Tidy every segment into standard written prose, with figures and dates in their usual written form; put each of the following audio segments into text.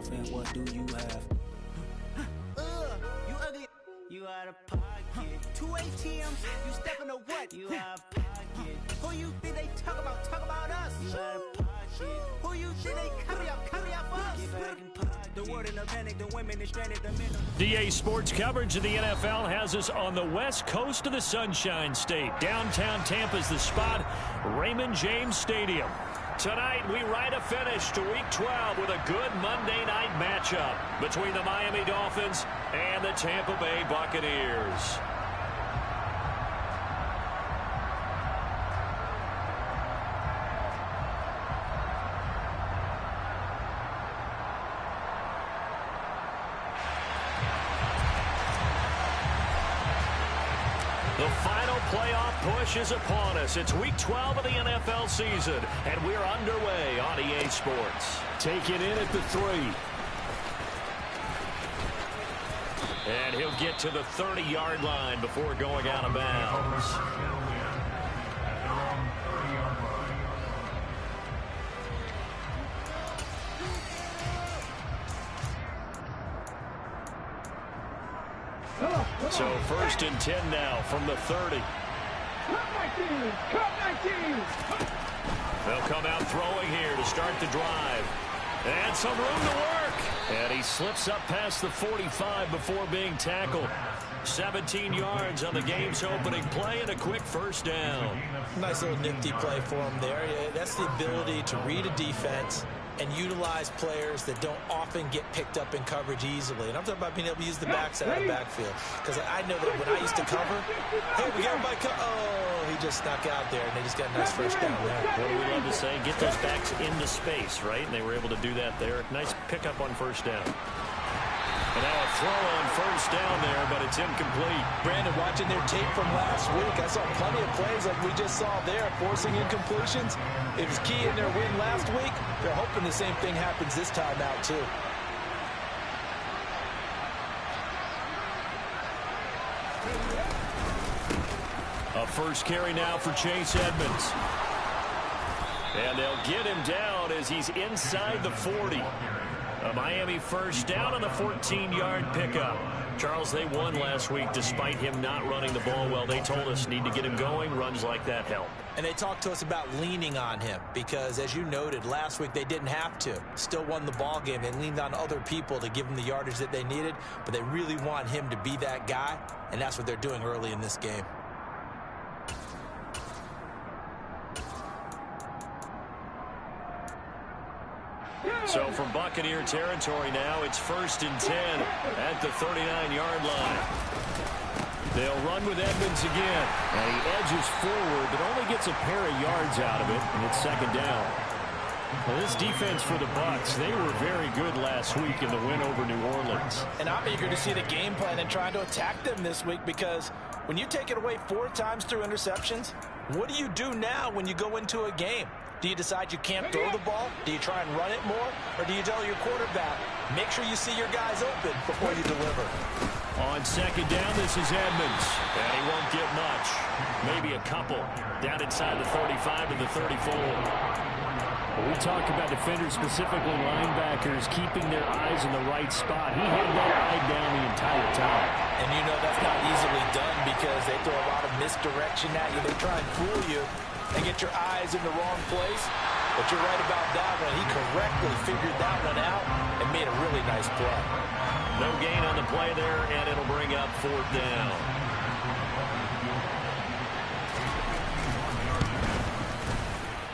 offense, what do you have? You ugly. You out of pocket. 2 ATMs. You stepping to what? You out of pocket. Who you think they talk about? Talk about us. You out of pocket. Who you think they copy up? Copy up us. Get back in pocket. The word in the panic. The women is stranded. The men. DA Sports coverage of the NFL has us on the west coast of the Sunshine State. Downtown Tampa's the spot. Raymond James Stadium. Tonight, we ride a finish to Week 12 with a good Monday night matchup between the Miami Dolphins and the Tampa Bay Buccaneers. The final playoff push is upon us. It's Week 12 of the NFL season, and we're underway on EA Sports. Take it in at the 3. And he'll get to the 30-yard line before going out of bounds. So 1st and 10 now from the 30. They'll come out throwing here to start the drive. And some room to work. And he slips up past the 45 before being tackled. 17 yards on the game's opening play and a quick first down. Nice little nifty play for him there. Yeah, that's the ability to read a defense and utilize players that don't often get picked up in coverage easily. And I'm talking about being able to use the backside of the backfield. Because I know that when I used to cover, hey, we got everybody oh, he just snuck out there, and they just got a nice first down there. What do we love to say? Get those backs into space, right? And they were able to do that there. Nice pickup on first down. And now a throw on first down there, but it's incomplete. Brandon, watching their tape from last week, I saw plenty of plays like we just saw there, forcing incompletions. It was key in their win last week. They're hoping the same thing happens this time out, too. A first carry now for Chase Edmonds. And they'll get him down as he's inside the 40. A Miami first down on the 14-yard pickup. Charles, they won last week despite him not running the ball well. They told us need to get him going. Runs like that help. And they talked to us about leaning on him because, as you noted, last week they didn't have to. Still won the ball game. They leaned on other people to give them the yardage that they needed, but they really want him to be that guy, and that's what they're doing early in this game. So from Buccaneer territory now, it's 1st and 10 at the 39-yard line. They'll run with Edmonds again. And he edges forward, but only gets a pair of yards out of it, and it's 2nd down. Well, this defense for the Bucs, they were very good last week in the win over New Orleans. And I'm eager to see the game plan and trying to attack them this week, because when you take it away 4 times through interceptions, what do you do now when you go into a game? Do you decide you can't throw the ball? Do you try and run it more? Or do you tell your quarterback, make sure you see your guys open before you deliver? On 2nd down, this is Edmonds. And he won't get much. Maybe a couple. Down inside the 35 to the 34. We talk about defenders, specifically linebackers, keeping their eyes in the right spot. He had that eye down the entire time. And you know that's not easily done because they throw a lot of misdirection at you. They try and fool you and get your eyes in the wrong place. But you're right about that one. He correctly figured that one out and made a really nice play. No gain on the play there, and it'll bring up 4th down.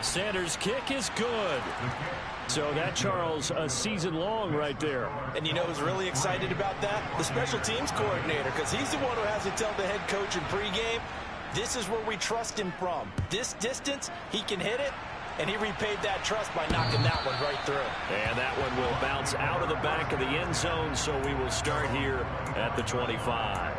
Sanders' kick is good. So that, Charles, a season long right there. And you know who's really excited about that? The special teams coordinator, because he's the one who has to tell the head coach in pregame, this is where we trust him from. This distance, he can hit it, and he repaid that trust by knocking that one right through. And that one will bounce out of the back of the end zone, so we will start here at the 25.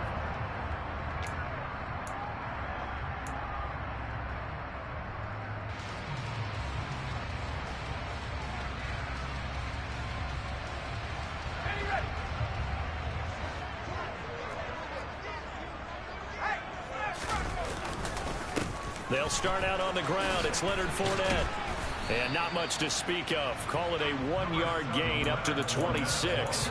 They'll start out on the ground. It's Leonard Fournette. And not much to speak of. Call it a 1-yard gain up to the 26.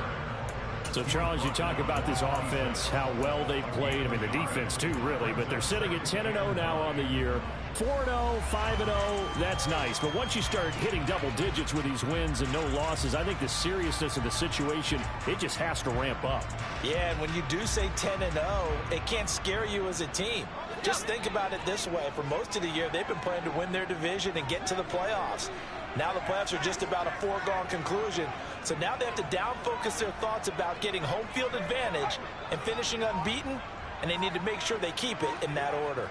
So, Charles, you talk about this offense, how well they've played. I mean, the defense, too, really. But they're sitting at 10-0 now on the year. 4-0, 5-0, that's nice. But once you start hitting double digits with these wins and no losses, I think the seriousness of the situation, it just has to ramp up. Yeah, and when you do say 10-0, it can't scare you as a team. Just think about it this way. For most of the year, they've been playing to win their division and get to the playoffs. Now the playoffs are just about a foregone conclusion. So now they have to down-focus their thoughts about getting home field advantage and finishing unbeaten, and they need to make sure they keep it in that order.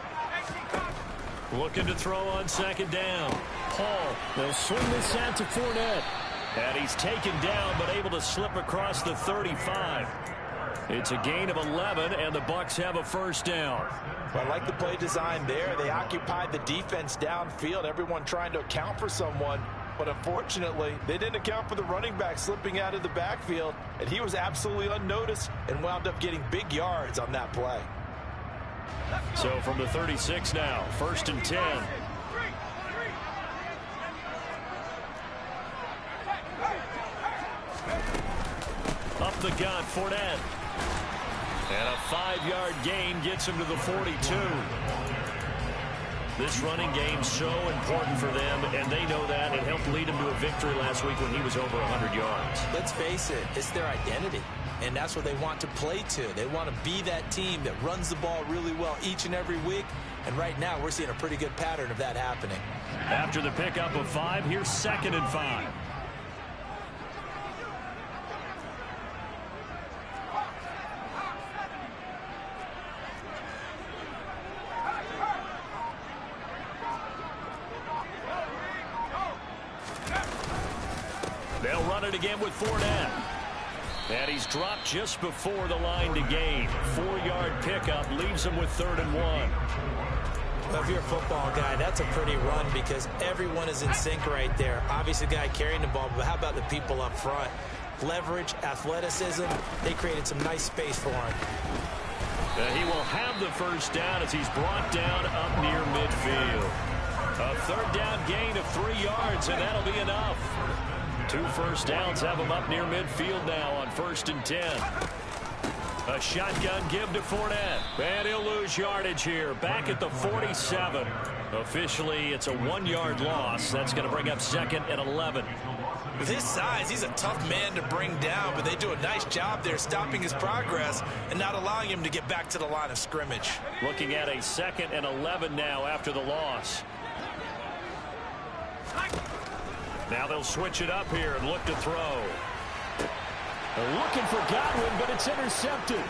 Looking to throw on second down. Paul, they'll swing this out to Fournette. And he's taken down, but able to slip across the 35. It's a gain of 11, and the Bucs have a first down. Well, I like the play design there. They occupied the defense downfield, everyone trying to account for someone. But unfortunately, they didn't account for the running back slipping out of the backfield, and he was absolutely unnoticed and wound up getting big yards on that play. So from the 36 now, 1st and 10. Up the gut, Fournette. And a 5-yard gain gets him to the 42. This running game's so important for them, and they know that. It helped lead him to a victory last week when he was over 100 yards. Let's face it, it's their identity, and that's what they want to play to. They want to be that team that runs the ball really well each and every week, and right now we're seeing a pretty good pattern of that happening. After the pickup of 5, here's 2nd and 5. They'll run it again with Fournette. And he's dropped just before the line to gain. 4-yard pickup leaves him with 3rd and 1. Well, if you're a football guy, that's a pretty run because everyone is in sync right there. Obviously, the guy carrying the ball, but how about the people up front? Leverage, athleticism, they created some nice space for him. He will have the first down as he's brought down up near midfield. A 3rd down gain of 3 yards, and that'll be enough. 2 first downs have him up near midfield now on 1st and 10. A shotgun give to Fournette. And he'll lose yardage here. Back at the 47. Officially, it's a 1-yard loss. That's going to bring up 2nd and 11. With his size, he's a tough man to bring down, but they do a nice job there stopping his progress and not allowing him to get back to the line of scrimmage. Looking at a 2nd and 11 now after the loss. Now they'll switch it up here and look to throw. They're looking for Godwin, but it's intercepted.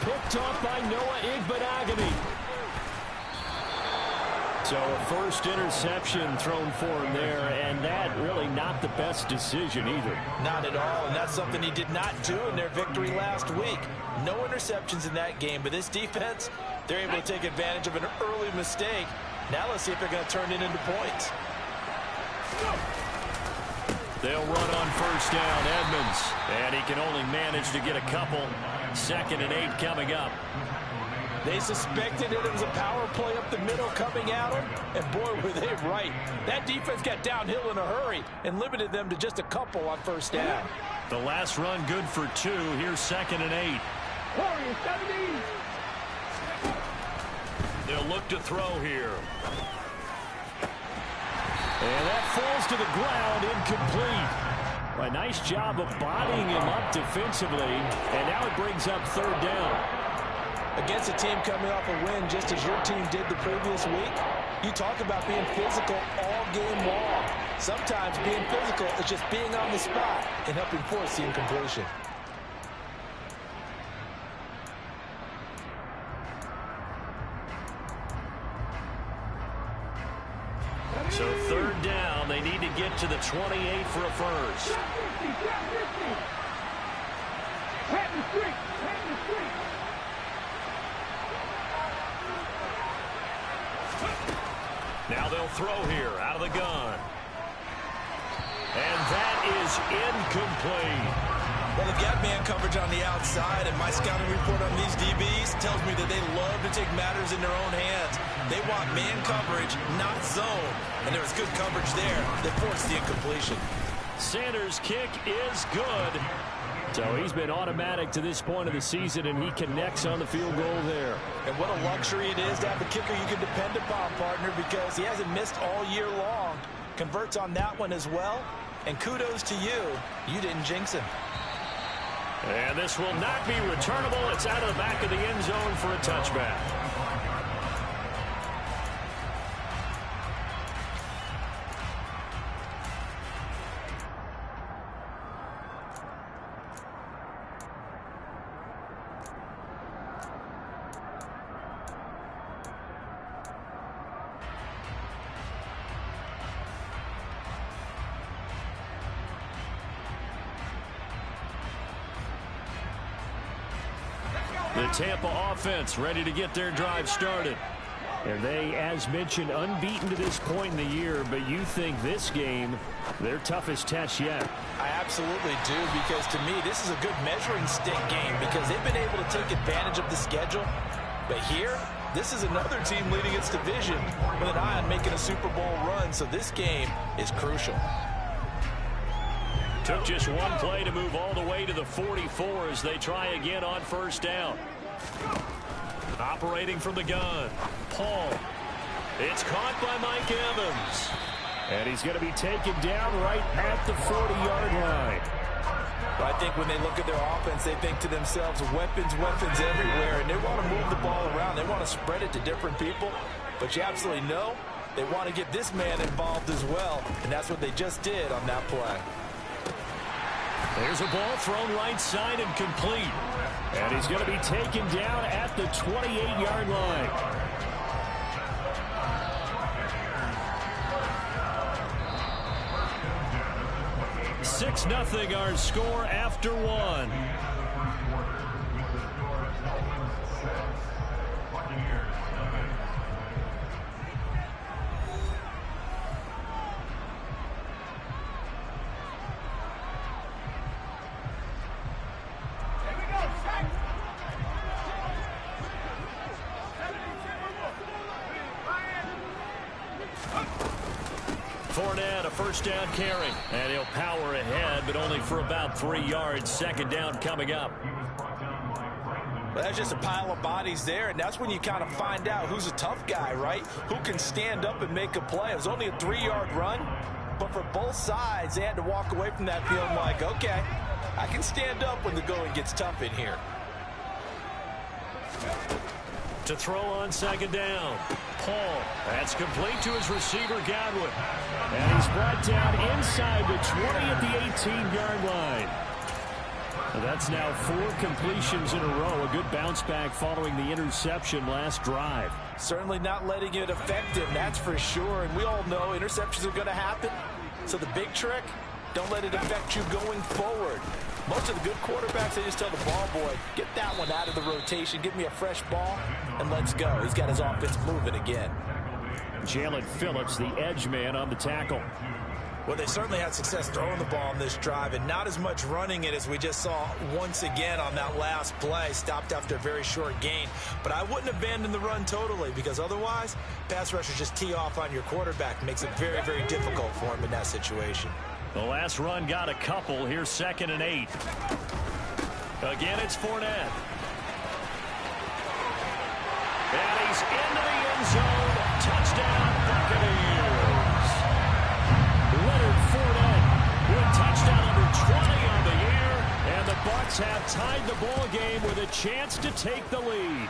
Picked off by Noah Igbenogany. So a first interception thrown for him there, and that really not the best decision either. Not at all, and that's something he did not do in their victory last week. No interceptions in that game, but this defense, they're able to take advantage of an early mistake. Now let's see if they're going to turn it into points. They'll run on first down, Edmonds. And he can only manage to get a couple. 2nd and 8 coming up. They suspected it was a power play up the middle coming at them, and boy, were they right. That defense got downhill in a hurry and limited them to just a couple on first down. The last run good for 2. Here's 2nd and 8. They'll look to throw here. And that falls to the ground, incomplete. A nice job of bodying him up defensively, and now it brings up 3rd down. Against a team coming off a win just as your team did the previous week, you talk about being physical all game long. Sometimes being physical is just being on the spot and helping force the incompletion. So 3rd down, they need to get to the 28 for a first. Now they'll throw here out of the gun. And that is incomplete. Well, they've got man coverage on the outside, and my scouting report on these DBs tells me that they love to take matters in their own hands. They want man coverage, not zone. And there was good coverage there that forced the incompletion. Sanders' kick is good. So he's been automatic to this point of the season, and he connects on the field goal there. And what a luxury it is to have a kicker you can depend upon, partner, because he hasn't missed all year long. Converts on that one as well. And kudos to you. You didn't jinx him. And this will not be returnable. It's out of the back of the end zone for a touchback. The Tampa offense ready to get their drive started. And they, as mentioned, unbeaten to this point in the year, but you think this game, their toughest test yet. I absolutely do, because to me, this is a good measuring stick game because they've been able to take advantage of the schedule. But here, this is another team leading its division with an eye on making a Super Bowl run, so this game is crucial. Took just one play to move all the way to the 44 as they try again on first down. Operating from the gun, Paul. It's caught by Mike Evans. And he's going to be taken down right at the 40-yard line. I think when they look at their offense, they think to themselves, weapons everywhere, and they want to move the ball around. They want to spread it to different people, but you absolutely know they want to get this man involved as well, and that's what they just did on that play. There's a ball thrown right side and complete. And he's going to be taken down at the 28-yard line. $6-0 our score after one. Fournette, a first down carry, and he'll power ahead, but only for about 3 yards. Second down coming up. Well, that's just a pile of bodies there, and that's when you kind of find out who's a tough guy, right? Who can stand up and make a play. It was only a 3-yard run, but for both sides, they had to walk away from that feeling like, okay, I can stand up when the going gets tough in here. To throw on second down, Paul. That's complete to his receiver, Godwin. And he's brought down inside the 20 at the 18-yard line. That's now 4 completions in a row. A good bounce back following the interception last drive. Certainly not letting it affect him, that's for sure. And we all know interceptions are going to happen. So the big trick, don't let it affect you going forward. Most of the good quarterbacks, they just tell the ball boy, get that one out of the rotation, give me a fresh ball, and let's go. He's got his offense moving again. Jalen Phillips, the edge man on the tackle. Well, they certainly had success throwing the ball on this drive, and not as much running it as we just saw once again on that last play. Stopped after a very short gain. But I wouldn't abandon the run totally, because otherwise, pass rushers just tee off on your quarterback. Makes it very, very difficult for him in that situation. The last run got a couple. Here's 2nd and 8. Again, it's Fournette. And he's into the end zone. Touchdown, Buccaneers. Leonard Fournette with touchdown number 20 on the year. And the Bucs have tied the ball game with a chance to take the lead.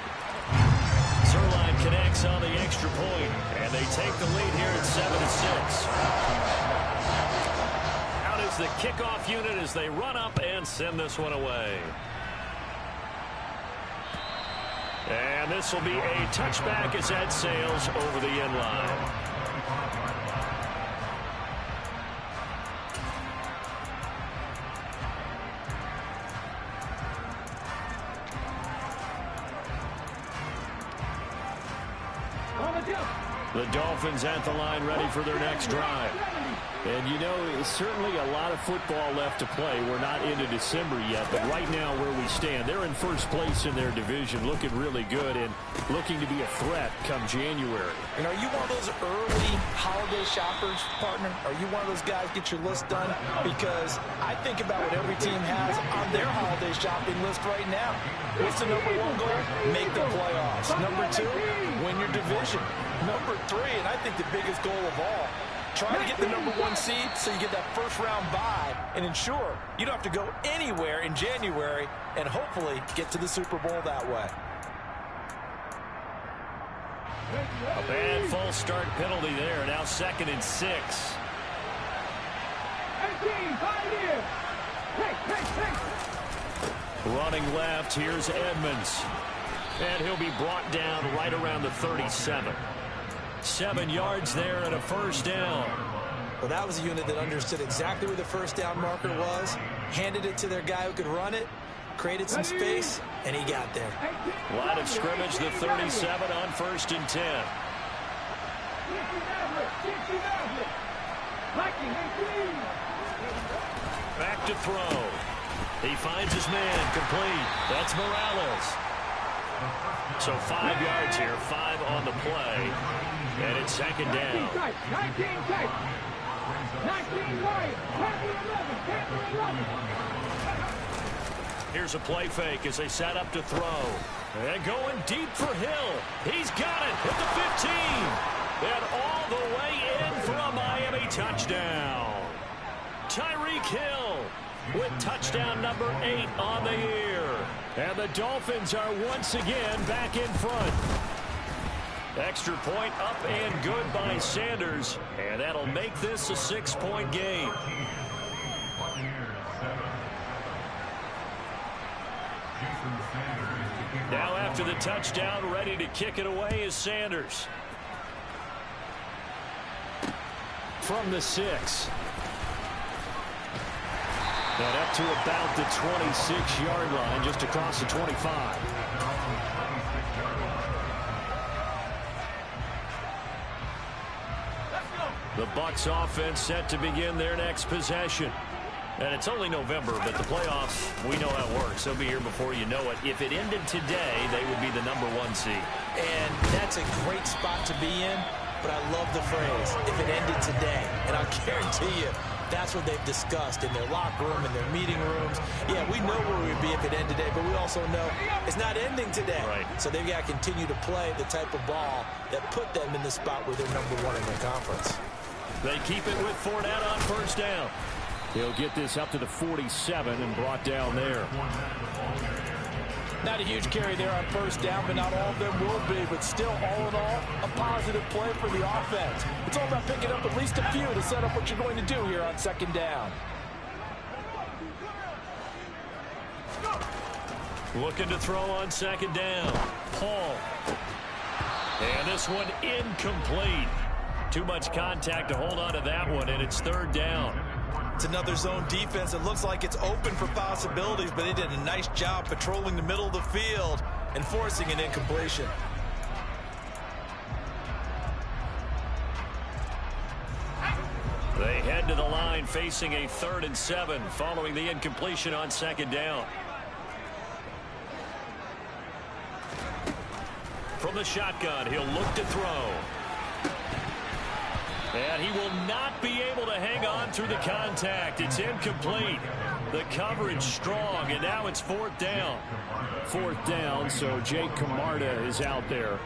Zerline connects on the extra point, and they take the lead here at 7-6. The kickoff unit as they run up and send this one away. And this will be a touchback as that sails over the end line. The Dolphins at the line ready for their next drive. And, you know, it's certainly a lot of football left to play. We're not into December yet, but right now where we stand, they're in first place in their division, looking really good and looking to be a threat come January. And are you one of those early holiday shoppers, partner? Are you one of those guys get your list done? Because I think about what every team has on their holiday shopping list right now. What's the number one goal? Make the playoffs. Number two, win your division. Number three, and I think the biggest goal of all, try to get the number one seed so you get that first round bye and ensure you don't have to go anywhere in January and hopefully get to the Super Bowl that way. A bad false start penalty there. Now 2nd and 6. Running left, here's Edmonds. And he'll be brought down right around the 37. 7 yards there and a first down. Well, that was a unit that understood exactly where the first down marker was, handed it to their guy who could run it, created some space, and he got there. Line of scrimmage, the 37 on 1st and 10. Back to throw. He finds his man, complete. That's Morales. So 5 yards here, 5 on the play. And it's 2nd down. Here's a play fake as they set up to throw. And going deep for Hill. He's got it at the 15. And all the way in for a Miami touchdown. Tyreek Hill with touchdown number 8 on the year. And the Dolphins are once again back in front. Extra point up and good by Sanders. And that'll make this a 6-point game. Now after the touchdown, ready to kick it away is Sanders. From the 6. And up to about the 26-yard line, just across the 25. The Bucs offense set to begin their next possession. And it's only November, but the playoffs, we know how it works. They'll be here before you know it. If it ended today, they would be the number 1 seed. And that's a great spot to be in, but I love the phrase, if it ended today. And I'll guarantee you, that's what they've discussed in their locker room, in their meeting rooms. Yeah, we know where we'd be if it ended today, but we also know it's not ending today. Right. So they've got to continue to play the type of ball that put them in the spot where they're number 1 in their conference. They keep it with Fournette on first down. He'll get this up to the 47 and brought down there. Not a huge carry there on first down, but not all of them will be. But still, all in all, a positive play for the offense. It's all about picking up at least a few to set up what you're going to do here on 2nd down. Looking to throw on 2nd down. Paul. And this one incomplete. Too much contact to hold on to that one, and it's 3rd down. It's another zone defense. It looks like it's open for possibilities, but they did a nice job patrolling the middle of the field and forcing an incompletion. They head to the line facing a 3rd and 7 following the incompletion on 2nd down. From the shotgun, he'll look to throw. And he will not be able to hang on through the contact. It's incomplete. The coverage strong, and now it's 4th down. 4th down, so Jake Camarda is out there.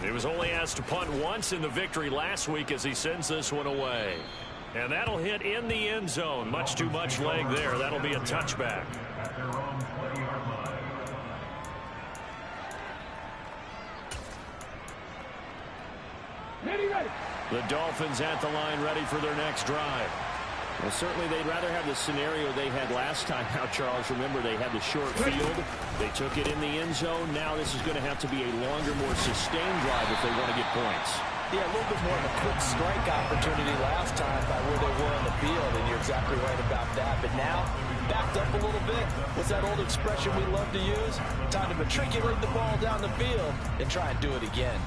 He was only asked to punt once in the victory last week as he sends this one away. And that'll hit in the end zone. Much too much leg there. That'll be a touchback. The Dolphins at the line ready for their next drive. Well, certainly they'd rather have the scenario they had last time out, Charles. Remember, they had the short field. They took it in the end zone. Now this is going to have to be a longer, more sustained drive if they want to get points. Yeah, a little bit more of a quick strike opportunity last time by where they were on the field, and you're exactly right about that. But now, backed up a little bit. What's that old expression we love to use? Time to matriculate the ball down the field and try and do it again.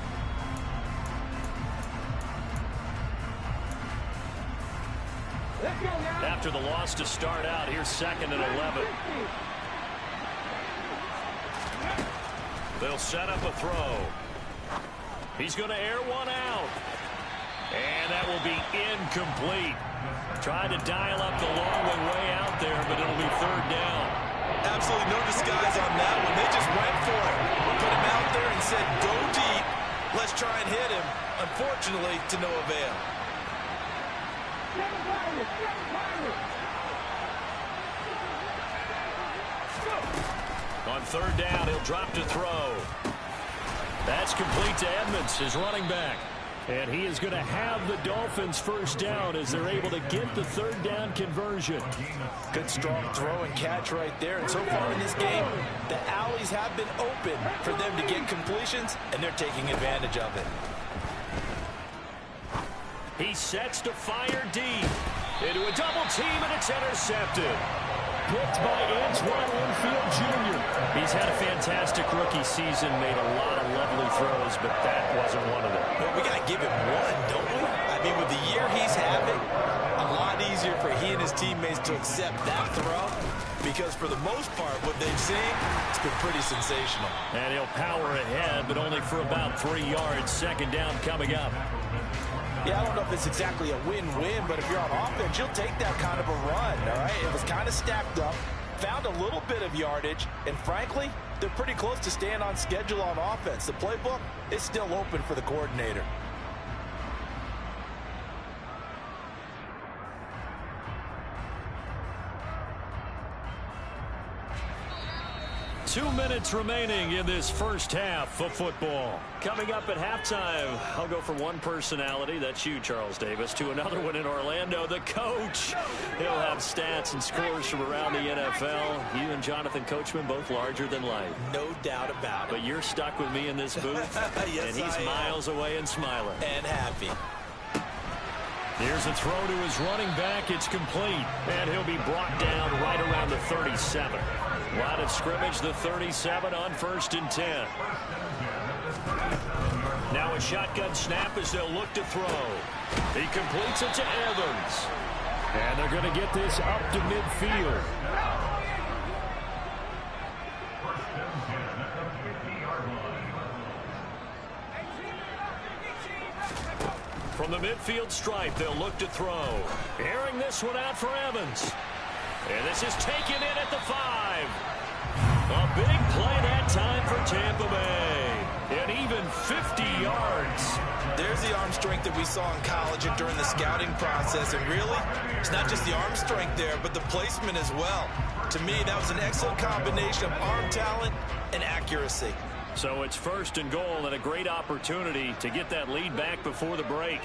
After the loss to start out, here's 2nd and 11. They'll set up a throw. He's going to air one out. And that will be incomplete. Trying to dial up the long way out there, but it'll be 3rd down. Absolutely no disguise on that one. They just went for it. Put him out there and said, go deep. Let's try and hit him. Unfortunately, to no avail. On 3rd down, he'll drop to throw. That's complete to Edmonds, his running back. And he is going to have the Dolphins 1st down as they're able to get the 3rd down conversion. Good strong throw and catch right there. And so far in this game, the alleys have been open for them to get completions, and they're taking advantage of it. He sets to fire deep into a double team, and it's intercepted. Picked by Antoine Winfield Jr. He's had a fantastic rookie season, made a lot of lovely throws, but that wasn't one of them. Well, we got to give him one, don't we? I mean, with the year he's having, a lot easier for he and his teammates to accept that throw, because for the most part, what they've seen, it's been pretty sensational. And he'll power ahead, but only for about 3 yards. 2nd down coming up. Yeah, I don't know if it's exactly a win-win, but if you're on offense, you'll take that kind of a run, all right? It was kind of stacked up, found a little bit of yardage, and frankly, they're pretty close to staying on schedule on offense. The playbook is still open for the coordinator. 2 minutes remaining in this 1st half of football. Coming up at halftime, I'll go from one personality, that's you, Charles Davis, to another one in Orlando, the coach. He'll have stats and scores from around the NFL. You and Jonathan Coachman both larger than life. No doubt about it. But you're stuck with me in this booth, yes, and he's miles away and smiling. And happy. Here's a throw to his running back. It's complete. And he'll be brought down right around the 37. Line of scrimmage, the 37 on 1st and 10. Now a shotgun snap as they'll look to throw. He completes it to Evans. And they're going to get this up to midfield. From the midfield stripe, they'll look to throw. Airing this one out for Evans. And this is taken in at the 5. A big play that time for Tampa Bay. And even 50 yards. There's the arm strength that we saw in college and during the scouting process. And really, it's not just the arm strength there, but the placement as well. To me, that was an excellent combination of arm talent and accuracy. So it's 1st and goal and a great opportunity to get that lead back before the break.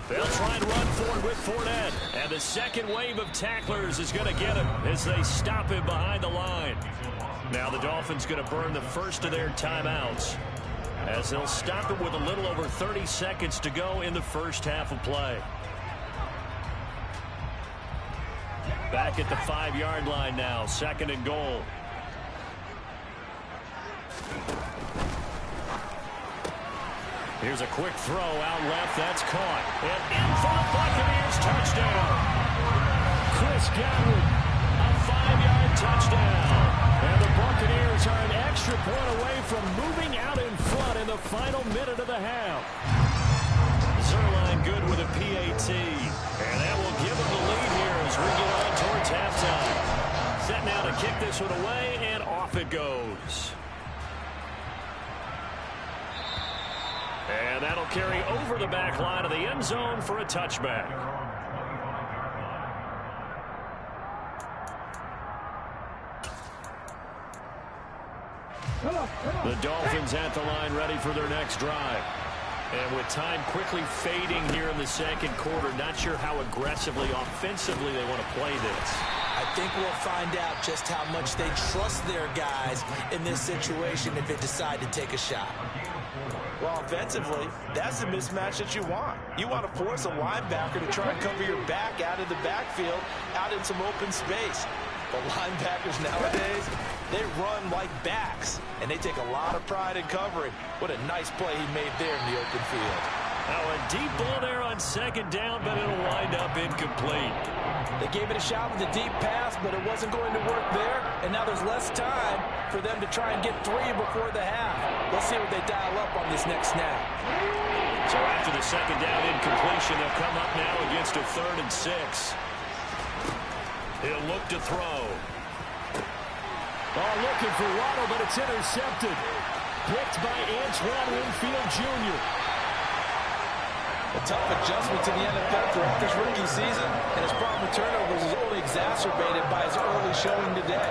They'll try and run forward with Fournette. And the second wave of tacklers is going to get him as they stop him behind the line. Now the Dolphins going to burn the first of their timeouts as they'll stop him with a little over 30 seconds to go in the 1st half of play. Back at the 5-yard line now, 2nd and goal. Here's a quick throw out left. That's caught. And in for the Buccaneers. Touchdown. Chris Godwin. A 5-yard touchdown. And the Buccaneers are an extra point away from moving out in front in the final minute of the half. Zerline good with a PAT. And that will give them the lead here as we get on towards halftime. Set now to kick this one away, and off it goes. And that'll carry over the back line of the end zone for a touchback. The Dolphins at the line ready for their next drive. And with time quickly fading here in the 2nd quarter, not sure how aggressively, offensively they want to play this. I think we'll find out just how much they trust their guys in this situation if they decide to take a shot. Well, offensively, that's the mismatch that you want. You want to force a linebacker to try and cover your back out of the backfield, out in some open space. But linebackers nowadays, they run like backs, and they take a lot of pride in covering. What a nice play he made there in the open field. Now a deep ball there on second down, but it'll wind up incomplete. They gave it a shot with a deep pass, but it wasn't going to work there. And now there's less time for them to try and get 3 before the half. Let's see what they dial up on this next snap. So after the second down incompletion, they'll come up now against a 3rd and 6. He'll look to throw. Oh, looking for Waddle, but it's intercepted. Picked by Antoine Winfield Jr. A tough adjustment to the NFL throughout this rookie season, and his problem with turnovers is only exacerbated by his early showing today.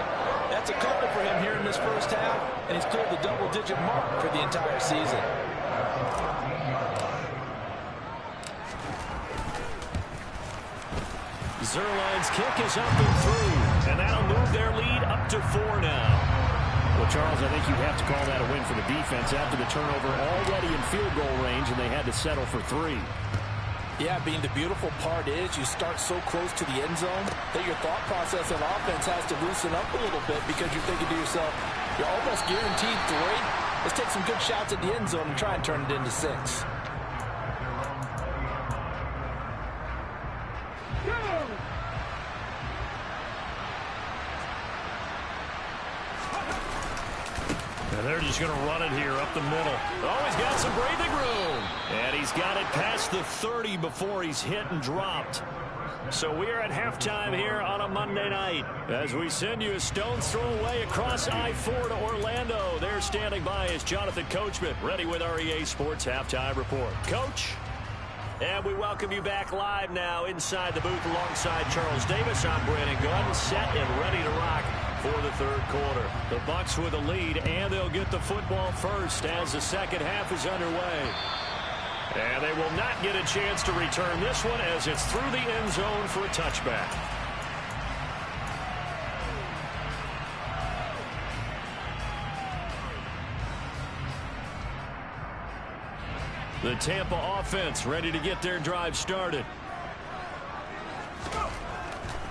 That's a couple for him here in this first half, and he's cleared the double-digit mark for the entire season. Zerline's kick is up and through, and that'll move their lead up to 4 now. Well, Charles, I think you have to call that a win for the defense after the turnover already in field goal range, and they had to settle for 3. Yeah, being the beautiful part is you start so close to the end zone that your thought process of offense has to loosen up a little bit because you're thinking to yourself, you're almost guaranteed 3. Let's take some good shots at the end zone and try and turn it into 6. And they're just going to run it here up the middle. Oh, he's got some breathing room. And he's got it past the 30 before he's hit and dropped. So we are at halftime here on a Monday night as we send you a stone's throw away across I-4 to Orlando. There standing by is Jonathan Coachman, ready with our EA Sports Halftime Report. Coach? And we welcome you back live now inside the booth alongside Charles Davis. I'm Brandon Gunn, set and ready to rock for the third quarter. The Bucs with a lead, and they'll get the football first as the second half is underway. And they will not get a chance to return this one as it's through the end zone for a touchback. The Tampa offense ready to get their drive started.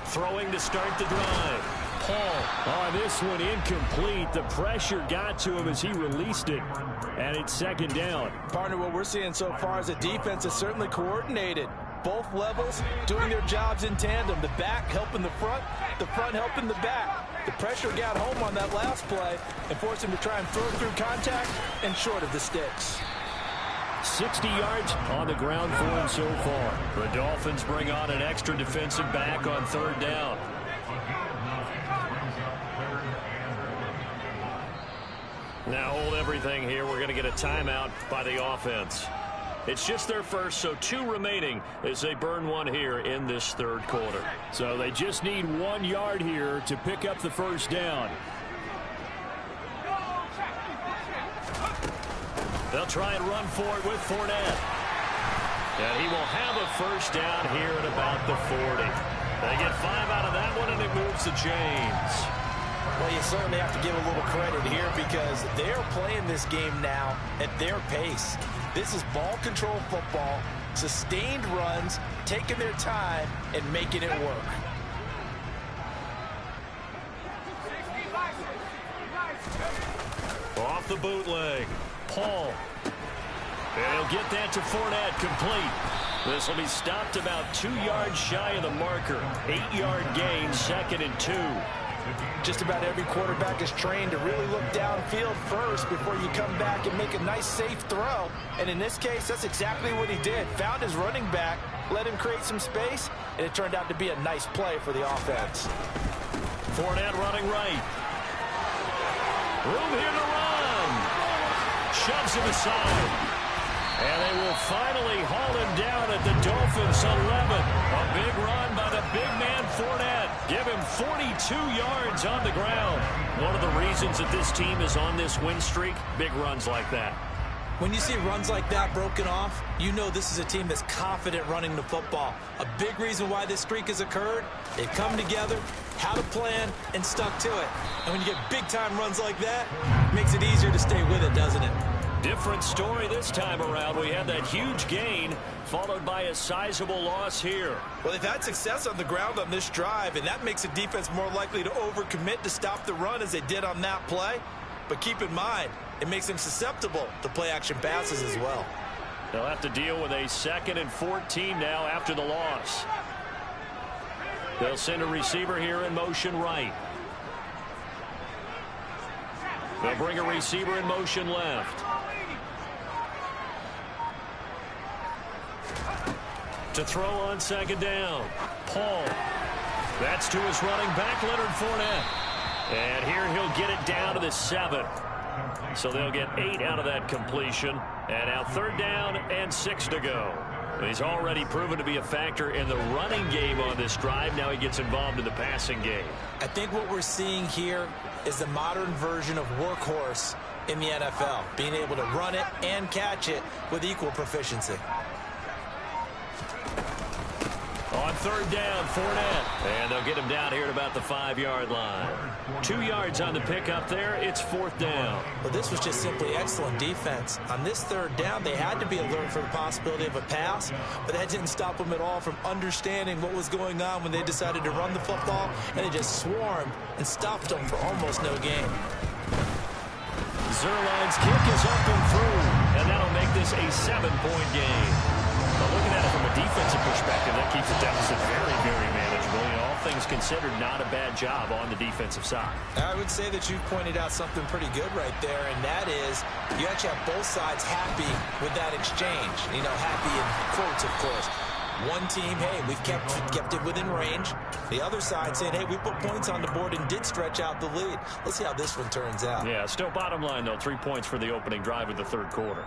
Throwing to start the drive. Paul on this one incomplete. The pressure got to him as he released it, and it's second down. Partner, what we're seeing so far is the defense is certainly coordinated. Both levels doing their jobs in tandem. The back helping the front helping the back. The pressure got home on that last play and forced him to try and throw through contact and short of the sticks. 60 yards on the ground for him so far. The Dolphins bring on an extra defensive back on third down. Now hold everything here. We're going to get a timeout by the offense. It's just their first, so 2 remaining as they burn one here in this third quarter. So they just need 1 yard here to pick up the first down. They'll try and run for it with Fournette. And he will have a first down here at about the 40. They get 5 out of that one, and it moves the chains. Well, you certainly have to give a little credit here because they're playing this game now at their pace. This is ball control football, sustained runs, taking their time, and making it work. Off the bootleg. Paul. And he'll get that to Fournette, complete. This will be stopped about 2 yards shy of the marker. 8-yard gain, 2nd and 2. Just about every quarterback is trained to really look downfield first before you come back and make a nice, safe throw. And in this case, that's exactly what he did. Found his running back, let him create some space, and it turned out to be a nice play for the offense. Fournette running right. Room here to run. Shoves him aside. And they will finally haul him down at the Dolphins 11. A big run by the big man Fournette. Give him 42 yards on the ground. One of the reasons that this team is on this win streak, big runs like that. When you see runs like that broken off, you know this is a team that's confident running the football. A big reason why this streak has occurred, they've come together, had a plan, and stuck to it. And when you get big-time runs like that, it makes it easier to stay with it, doesn't it? Different story this time around. We had that huge gain followed by a sizable loss here. Well, they've had success on the ground on this drive, and that makes the defense more likely to overcommit to stop the run as they did on that play. But keep in mind, it makes them susceptible to play-action passes as well. They'll have to deal with a 2nd and 14 now after the loss. They'll send a receiver here in motion right. They'll bring a receiver in motion left. To throw on 2nd down. Paul. That's to his running back, Leonard Fournette. And here he'll get it down to the 7. So they'll get 8 out of that completion. And now 3rd down and 6 to go. He's already proven to be a factor in the running game on this drive. Now he gets involved in the passing game. I think what we're seeing here is the modern version of workhorse in the NFL, being able to run it and catch it with equal proficiency. On 3rd down, Fournette. And they'll get him down here at about the 5-yard line. 2 yards on the pickup there. It's 4th down. Well, this was just simply excellent defense. On this 3rd down, they had to be alert for the possibility of a pass, but that didn't stop them at all from understanding what was going on when they decided to run the football, and they just swarmed and stopped them for almost no gain. Zerline's kick is up and through, and that'll make this a 7-point game. But looking at it from a defensive perspective, that keeps the deficit very, very manageable. You know, all things considered, not a bad job on the defensive side. I would say that you pointed out something pretty good right there, and that is you actually have both sides happy with that exchange. You know, happy in quotes, of course. One team, hey, we've kept it within range. The other side saying, hey, we put points on the board and did stretch out the lead. Let's see how this one turns out. Yeah, still bottom line, though, 3 points for the opening drive of the 3rd quarter.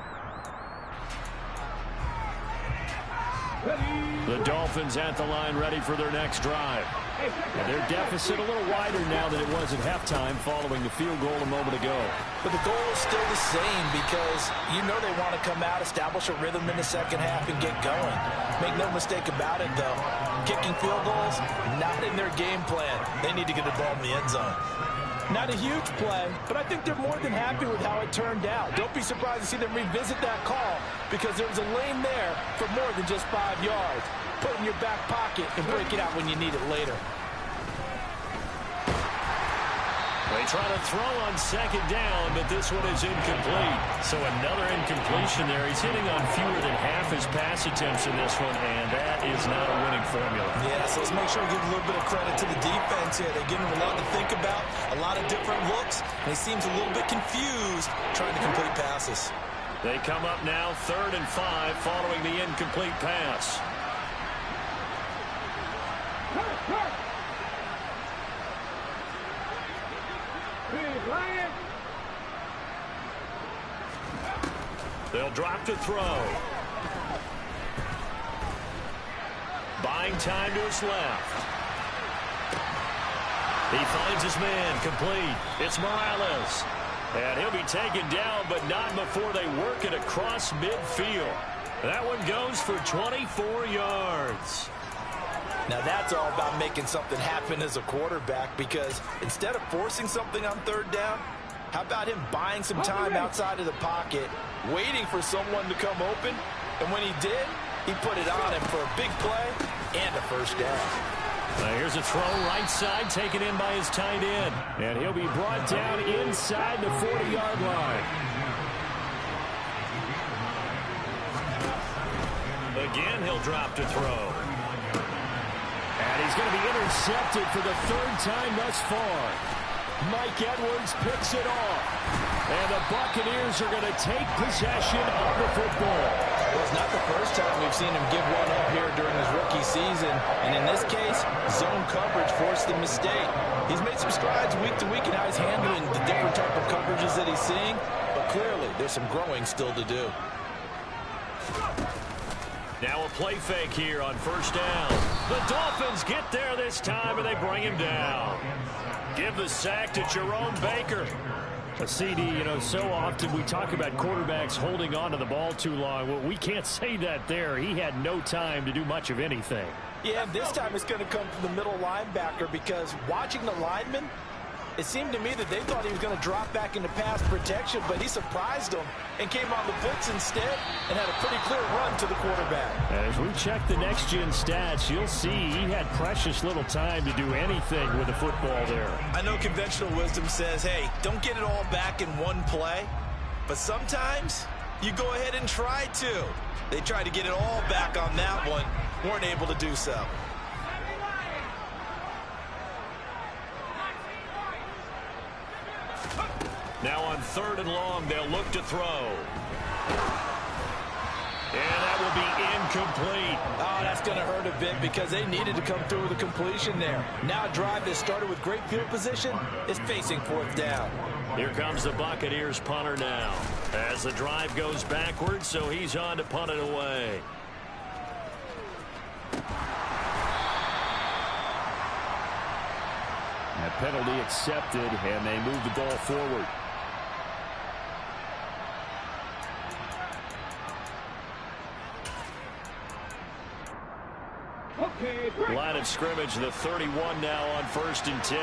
The Dolphins at the line ready for their next drive. And their deficit a little wider now than it was at halftime following the field goal a moment ago. But the goal is still the same because you know they want to come out, establish a rhythm in the 2nd half, and get going. Make no mistake about it, though. Kicking field goals, not in their game plan. They need to get the ball in the end zone. Not a huge play, but I think they're more than happy with how it turned out. Don't be surprised to see them revisit that call because there was a lane there for more than just 5 yards. Put it in your back pocket and break it out when you need it later. They try to throw on 2nd down, but this one is incomplete. So another incompletion there. He's hitting on fewer than half his pass attempts in this one, and that is not a winning formula. Yeah, so let's make sure we give a little bit of credit to the defense here. They're giving him a lot to think about, a lot of different looks, and he seems a little bit confused trying to complete passes. They come up now 3rd and 5 following the incomplete pass. They'll drop to throw. Buying time to his left. He finds his man complete. It's Morales. And he'll be taken down, but not before they work it across midfield. That one goes for 24 yards. Now that's all about making something happen as a quarterback because instead of forcing something on 3rd down, how about him buying some time outside of the pocket, waiting for someone to come open, and when he did, he put it on him for a big play and a 1st down. Here's a throw right side taken in by his tight end. And he'll be brought down inside the 40-yard line. Again, he'll drop to throw. And he's going to be intercepted for the 3rd time thus far. Mike Edwards picks it off. And the Buccaneers are going to take possession of the football. Well, it's not the first time we've seen him give one up here during his rookie season. And in this case, zone coverage forced the mistake. He's made some strides week to week in how he's handling the different type of coverages that he's seeing. But clearly, there's some growing still to do. Now a play fake here on 1st down. The Dolphins get there this time, and they bring him down. Give the sack to Jerome Baker. A CD, you know, so often we talk about quarterbacks holding on to the ball too long. Well, we can't say that there. He had no time to do much of anything. Yeah, this time it's going to come from the middle linebacker because watching the lineman, it seemed to me that they thought he was going to drop back into pass protection, but he surprised them and came on the blitz instead and had a pretty clear run to the quarterback. As we check the next-gen stats, you'll see he had precious little time to do anything with the football there. I know conventional wisdom says, hey, don't get it all back in one play, but sometimes you go ahead and try to. They tried to get it all back on that one. Weren't able to do so. Now on 3rd and long, they'll look to throw. And that will be incomplete. Oh, that's going to hurt a bit because they needed to come through with a completion there. Now a drive that started with great field position is facing 4th down. Here comes the Buccaneers punter now as the drive goes backwards, so he's on to punt it away. That penalty accepted, and they move the ball forward. Line of scrimmage, the 31 now on 1st and 10.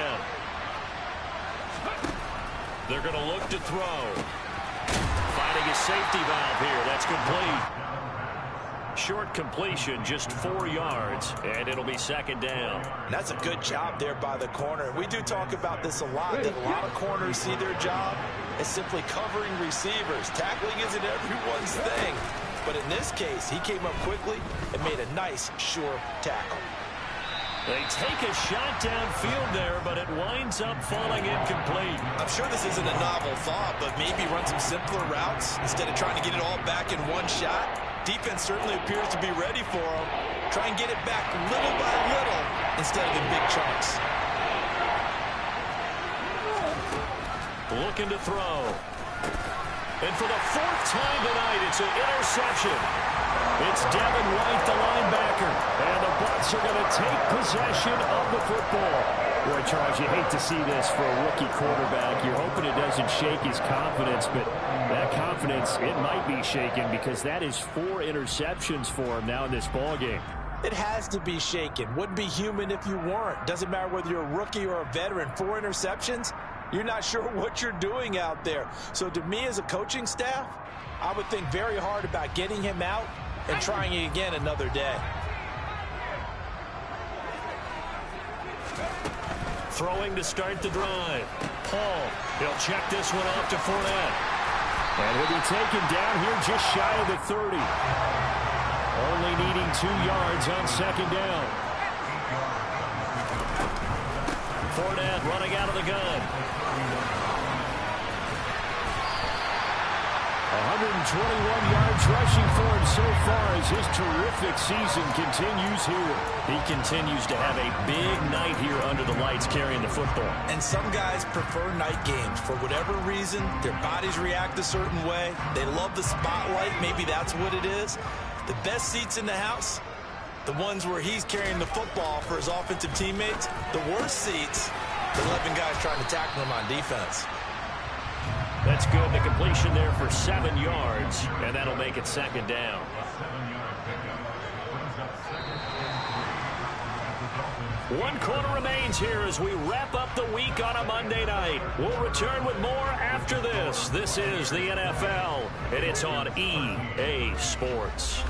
They're going to look to throw. Finding a safety valve here. That's complete. Short completion, just 4 yards, and it'll be 2nd down. That's a good job there by the corner. We do talk about this a lot, that a lot of corners see their job as simply covering receivers. Tackling isn't everyone's thing. But in this case, he came up quickly and made a nice, sure tackle. They take a shot downfield there, but it winds up falling incomplete. I'm sure this isn't a novel thought, but maybe run some simpler routes instead of trying to get it all back in one shot. Defense certainly appears to be ready for him. Try and get it back little by little instead of in big chunks. Looking to throw. And for the 4th time tonight, it's an interception. It's Devin White, the linebacker. And the Bucs are going to take possession of the football. Boy, Charles, you hate to see this for a rookie quarterback. You're hoping it doesn't shake his confidence, but that confidence, it might be shaken because that is 4 interceptions for him now in this ballgame. It has to be shaken. Wouldn't be human if you weren't. Doesn't matter whether you're a rookie or a veteran. 4 interceptions, you're not sure what you're doing out there. So to me as a coaching staff, I would think very hard about getting him out and trying it again another day. Throwing to start the drive. Paul, he'll check this one off to Fournette. And he'll be taken down here just shy of the 30. Only needing 2 yards on 2nd down. Fournette running out of the gun. 121 yards rushing for him so far as his terrific season continues here. He continues to have a big night here under the lights carrying the football. And some guys prefer night games. For whatever reason, their bodies react a certain way. They love the spotlight. Maybe that's what it is. The best seats in the house, the ones where he's carrying the football for his offensive teammates. The worst seats, the 11 guys trying to tackle him on defense. That's good. The completion there for 7 yards, and that'll make it 2nd down. One quarter remains here as we wrap up the week on a Monday night. We'll return with more after this. This is the NFL, and it's on EA Sports.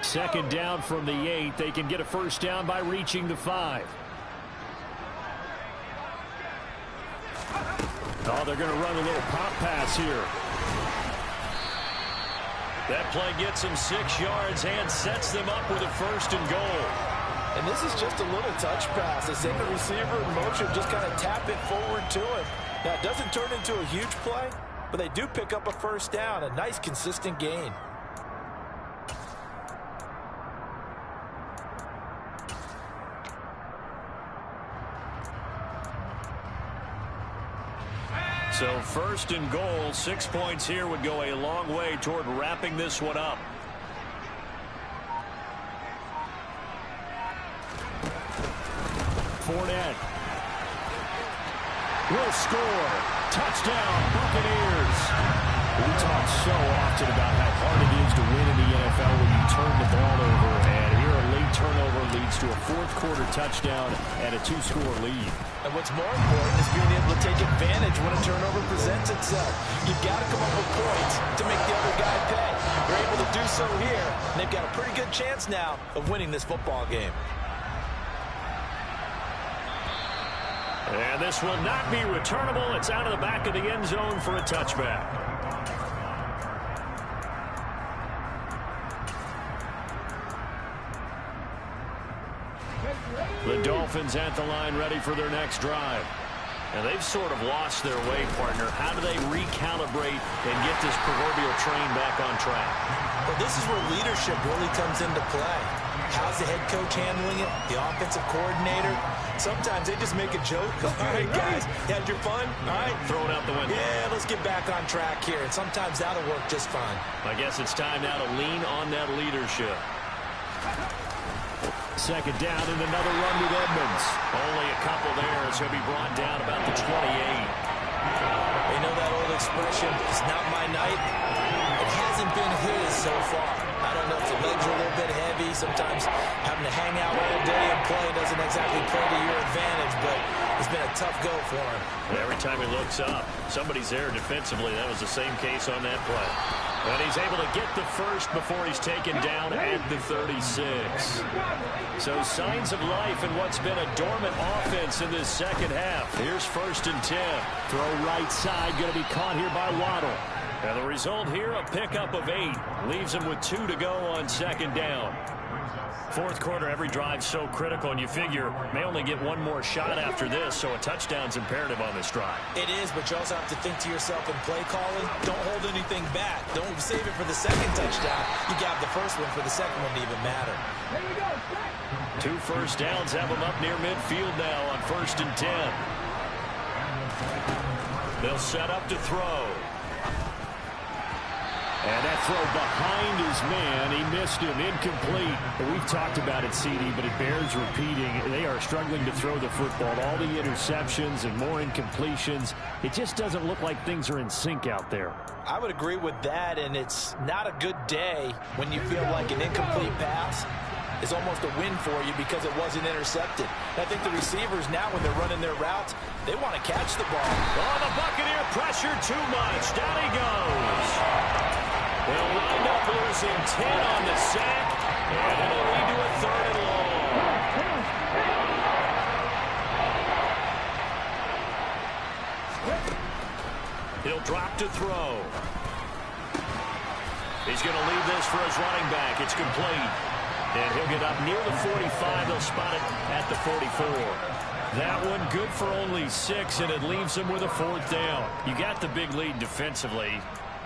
Second down from the 8. They can get a 1st down by reaching the 5. Oh, they're going to run a little pop pass here. That play gets them 6 yards and sets them up with a 1st and goal. And this is just a little touch pass. They send the receiver in motion, just kind of tap it forward to him. Now, it doesn't turn into a huge play, but they do pick up a 1st down, a nice, consistent gain. So 1st and goal, 6 points here would go a long way toward wrapping this one up. Fournette will score. Touchdown, Buccaneers. We talk so often about how hard it is to win in the NFL when you turn the ball over, and here a late turnover leads to to a fourth-quarter touchdown and a 2-score lead. And what's more important is being able to take advantage when a turnover presents itself. You've got to come up with points to make the other guy pay. They're able to do so here, and they've got a pretty good chance now of winning this football game. And this will not be returnable. It's out of the back of the end zone for a touchback. The Dolphins at the line ready for their next drive. And they've sort of lost their way, partner. How do they recalibrate and get this proverbial train back on track? Well, this is where leadership really comes into play. How's the head coach handling it? The offensive coordinator? Sometimes they just make a joke. All right, guys, you had your fun? All right. Throw it out the window. Yeah, let's get back on track here. And sometimes that'll work just fine. I guess it's time now to lean on that leadership. Second down and another run with Edmonds. Only a couple there as he'll be brought down about the 28. You know that old expression, it's not my night? It hasn't been his so far. I don't know if the legs are a little bit heavy. Sometimes having to hang out all day and play doesn't exactly play to your advantage, but it's been a tough go for him. Every time he looks up, somebody's there defensively. That was the same case on that play. And he's able to get the first before he's taken down at the 36. So signs of life in what's been a dormant offense in this second half. Here's 1st and 10. Throw right side, going to be caught here by Waddle. And the result here, a pickup of 8. Leaves him with 2 to go on second down. Fourth quarter, every drive so critical, and you figure may only get one more shot after this, so a touchdown's imperative on this drive. It is, but you also have to think to yourself in play calling, don't hold anything back. Don't save it for the second touchdown. You got the first one for the second one to even matter. 2 first downs have them up near midfield now on 1st and 10. They'll set up to throw. And that throw behind his man, he missed him, incomplete. We've talked about it, CD, but it bears repeating. They are struggling to throw the football. All the interceptions and more incompletions. It just doesn't look like things are in sync out there. I would agree with that, and it's not a good day when you feel like an incomplete pass is almost a win for you because it wasn't intercepted. And I think the receivers now, when they're running their routes, they want to catch the ball. Oh, the Buccaneer pressure too much. Down he goes. They'll wind up losing 10 on the sack, and it'll lead to a 3rd and long. He'll drop to throw. He's going to leave this for his running back. It's complete. And he'll get up near the 45. They'll spot it at the 44. That one good for only 6, and it leaves him with a 4th down. You got the big lead defensively.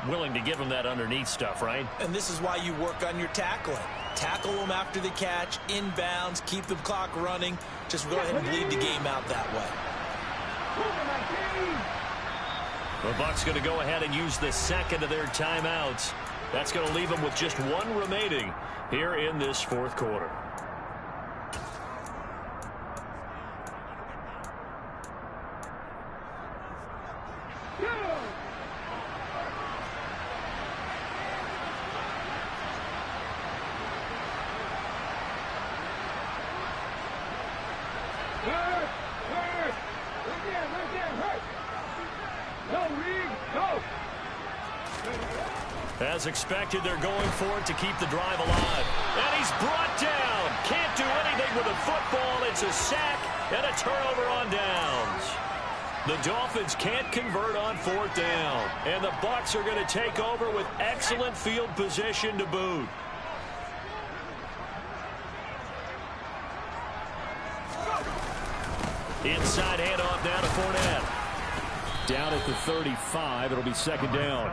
Willing to give him that underneath stuff, right? And this is why you work on your tackling. Tackle them after the catch, inbounds, keep the clock running. Just go ahead and bleed the game out that way. The Bucs going to go ahead and use the second of their timeouts. That's going to leave them with just 1 remaining here in this 4th quarter. As expected, they're going for it to keep the drive alive. And he's brought down. Can't do anything with the football. It's a sack and a turnover on downs. The Dolphins can't convert on 4th down. And the Bucs are going to take over with excellent field position to boot. Inside handoff down to Fournette. Down at the 35. It'll be 2nd down.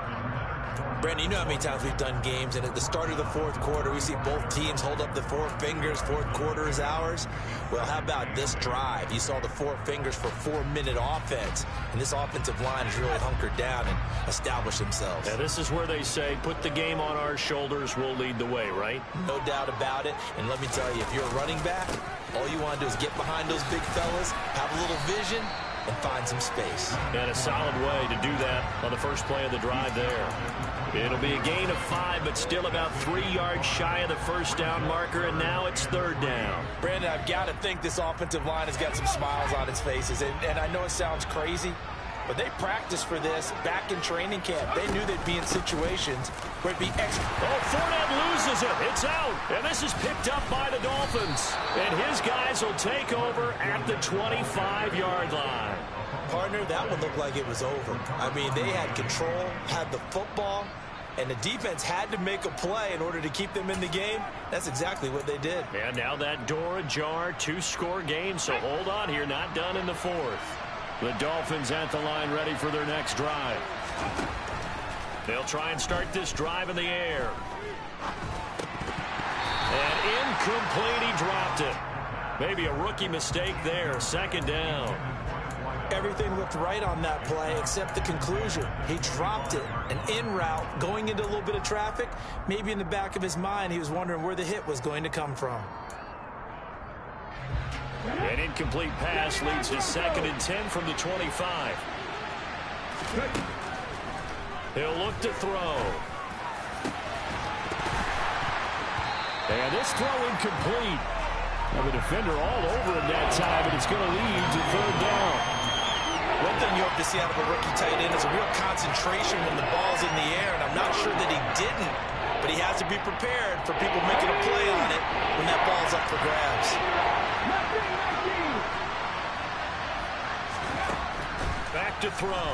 Brandon, you know how many times we've done games, and at the start of the 4th quarter, we see both teams hold up the 4 fingers. 4th quarter is ours. Well, how about this drive? You saw the 4 fingers for 4-minute offense, and this offensive line has really hunkered down and established themselves. Yeah, this is where they say, put the game on our shoulders, we'll lead the way, right? No doubt about it. And let me tell you, if you're a running back, all you want to do is get behind those big fellas, have a little vision, and find some space. And a solid way to do that on the first play of the drive there. It'll be a gain of 5, but still about 3 yards shy of the first down marker, and now it's 3rd down. Brandon, I've got to think this offensive line has got some smiles on its faces. And I know it sounds crazy, but they practiced for this back in training camp. They knew they'd be in situations where it'd be extra. Oh, Fournette loses it. It's out. And this is picked up by the Dolphins. And his guys will take over at the 25-yard line. Partner, that one looked like it was over. I mean, they had control, had the football, and the defense had to make a play in order to keep them in the game. That's exactly what they did. And now that door ajar, 2-score game, so hold on here, not done in the 4th. The Dolphins at the line ready for their next drive. They'll try and start this drive in the air. And incomplete, he dropped it. Maybe a rookie mistake there, 2nd down. Everything looked right on that play except the conclusion. He dropped it, an in route, going into a little bit of traffic. Maybe in the back of his mind, he was wondering where the hit was going to come from. An incomplete pass leads to 2nd and 10 from the 25. He'll look to throw. And this throw incomplete. The defender all over him that time, and it's going to lead to 3rd down. One thing you hope to see out of a rookie tight end is a real concentration when the ball's in the air, and I'm not sure that he didn't, but he has to be prepared for people making a play on it when that ball's up for grabs. Back to throw.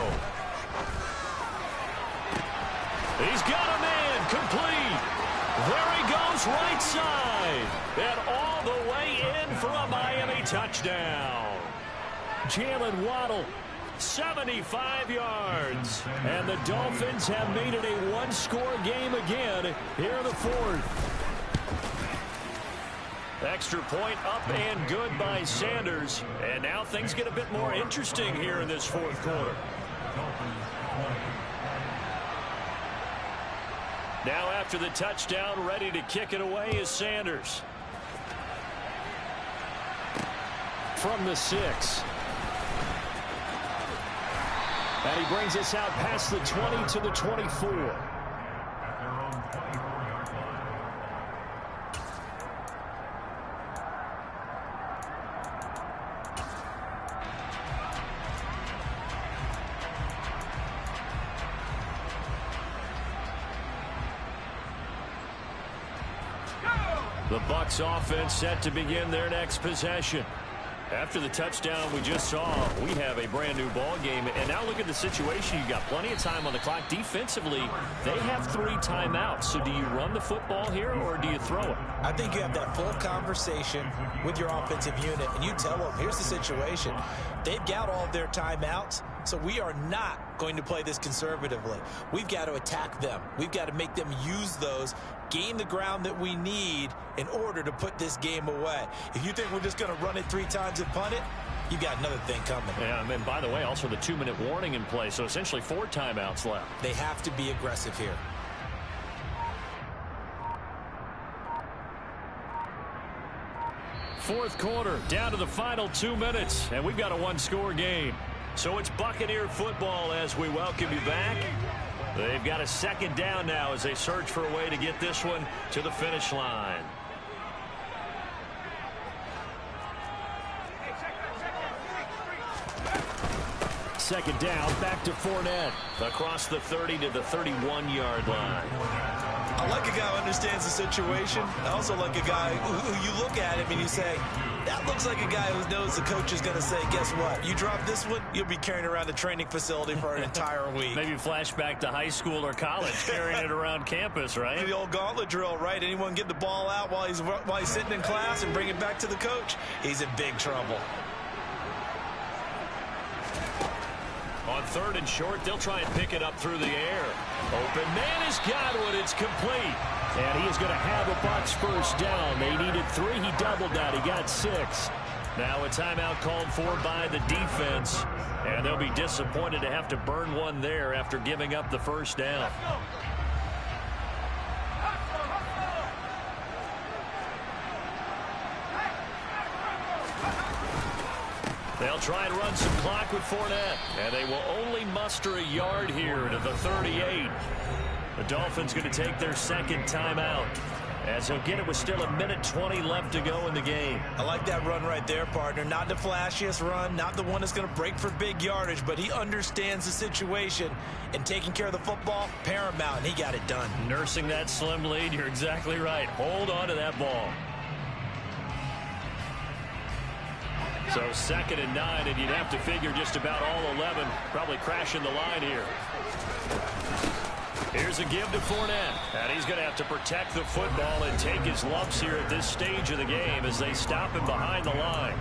He's got a man, complete. There he goes, right side. And all the way in for a Miami touchdown. Jalen Waddle, 75 yards. And the Dolphins have made it a 1-score game again here in the 4th. Extra point up and good by Sanders. And now things get a bit more interesting here in this 4th quarter. Now after the touchdown, ready to kick it away is Sanders. From the 6. And he brings us out past the 20 to the 24. The Bucs offense set to begin their next possession. After the touchdown we just saw, we have a brand new ball game. And now look at the situation. You've got plenty of time on the clock. Defensively, they have 3 timeouts. So do you run the football here or do you throw it? I think you have that full conversation with your offensive unit, and you tell them, here's the situation. They've got all of their timeouts, so we are not going to play this conservatively. We've got to attack them. We've got to make them use those, gain the ground that we need in order to put this game away. If you think we're just going to run it 3 times and punt it, you got another thing coming. Yeah, and by the way, also the 2-minute warning in play, so essentially 4 timeouts left. They have to be aggressive here. Fourth quarter, down to the final 2 minutes, and we've got a 1-score game. So it's Buccaneer football as we welcome you back. They've got a 2nd down now as they search for a way to get this one to the finish line. Second down, back to Fournette. Across the 30 to the 31-yard line. I like a guy who understands the situation. I also like a guy who you look at him and you say, that looks like a guy who knows the coach is going to say, guess what? You drop this one, you'll be carrying around the training facility for an entire week. Maybe flashback to high school or college, carrying it around campus, right? The old gauntlet drill, right? Anyone get the ball out while he's sitting in class and bring it back to the coach, he's in big trouble. On 3rd and short, they'll try and pick it up through the air. Open man has got one. It's complete. And he is going to have a Bucs first down. They needed 3. He doubled that. He got 6. Now a timeout called for by the defense. And they'll be disappointed to have to burn one there after giving up the first down. They'll try and run some clock with Fournette, and they will only muster a yard here to the 38. The Dolphins going to take their second timeout, as he'll get it with still 1:20 left to go in the game. I like that run right there, partner. Not the flashiest run, not the one that's going to break for big yardage, but he understands the situation, and taking care of the football, paramount, and he got it done. Nursing that slim lead, you're exactly right. Hold on to that ball. So 2nd and 9, and you'd have to figure just about all 11 probably crashing the line here. Here's a give to Fournette, and he's going to have to protect the football and take his lumps here at this stage of the game as they stop him behind the line.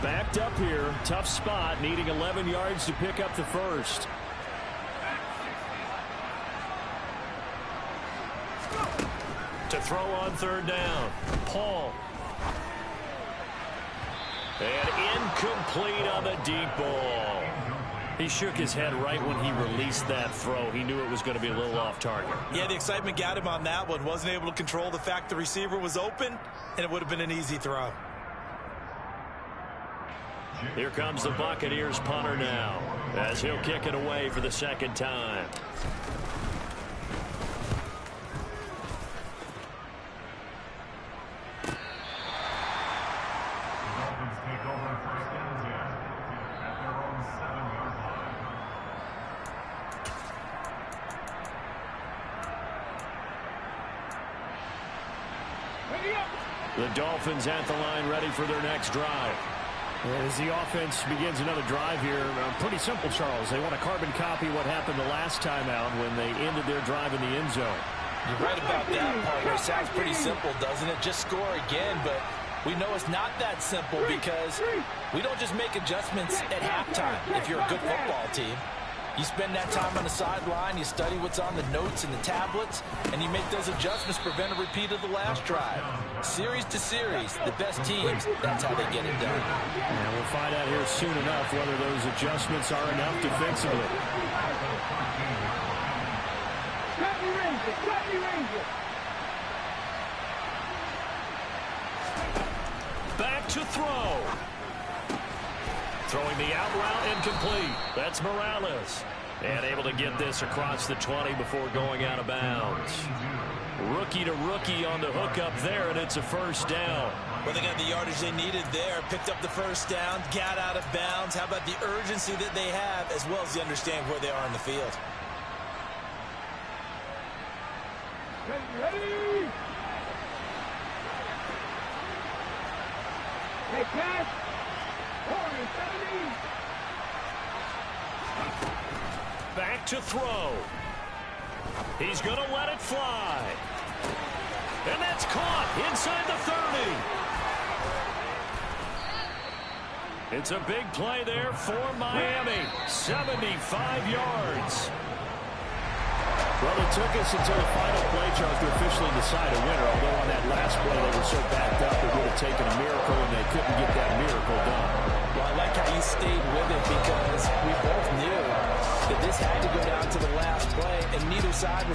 Backed up here, tough spot, needing 11 yards to pick up the first. To throw on 3rd down, Paul. And incomplete on the deep ball. He shook his head right when he released that throw. He knew it was going to be a little off target. Yeah, the excitement got him on that one. Wasn't able to control the fact the receiver was open, and it would have been an easy throw. Here comes the Buccaneers punter now, as he'll kick it away for the 2nd time. The Dolphins at the line, ready for their next drive. As the offense begins another drive here, pretty simple, Charles. They want to carbon copy what happened the last time out when they ended their drive in the end zone. You're right about that, partner. Sounds pretty simple, doesn't it? Just score again, but we know it's not that simple because we don't just make adjustments at halftime if you're a good football team. You spend that time on the sideline, you study what's on the notes and the tablets, and you make those adjustments, prevent a repeat of the last drive. Series to series, the best teams, that's how they get it done. And we'll find out here soon enough whether those adjustments are enough defensively. Back to throw. Throwing the out route, incomplete. That's Morales. And able to get this across the 20 before going out of bounds. Rookie to rookie on the hookup there, and it's a 1st down. Well, they got the yardage they needed there, picked up the 1st down, got out of bounds. How about the urgency that they have, as well as they understand where they are in the field? Ready? Hey, catch. Back to throw. He's going to let it fly. And that's caught inside the 30. It's a big play there for Miami. 75 yards. Well, it took us until the final play, Charles, to officially decide a winner. Although on that last play they were so backed up, it would have taken a miracle, and they couldn't get that miracle done. Well, I like how you stayed with it because we both knew that this had to go down to the last play, and neither side was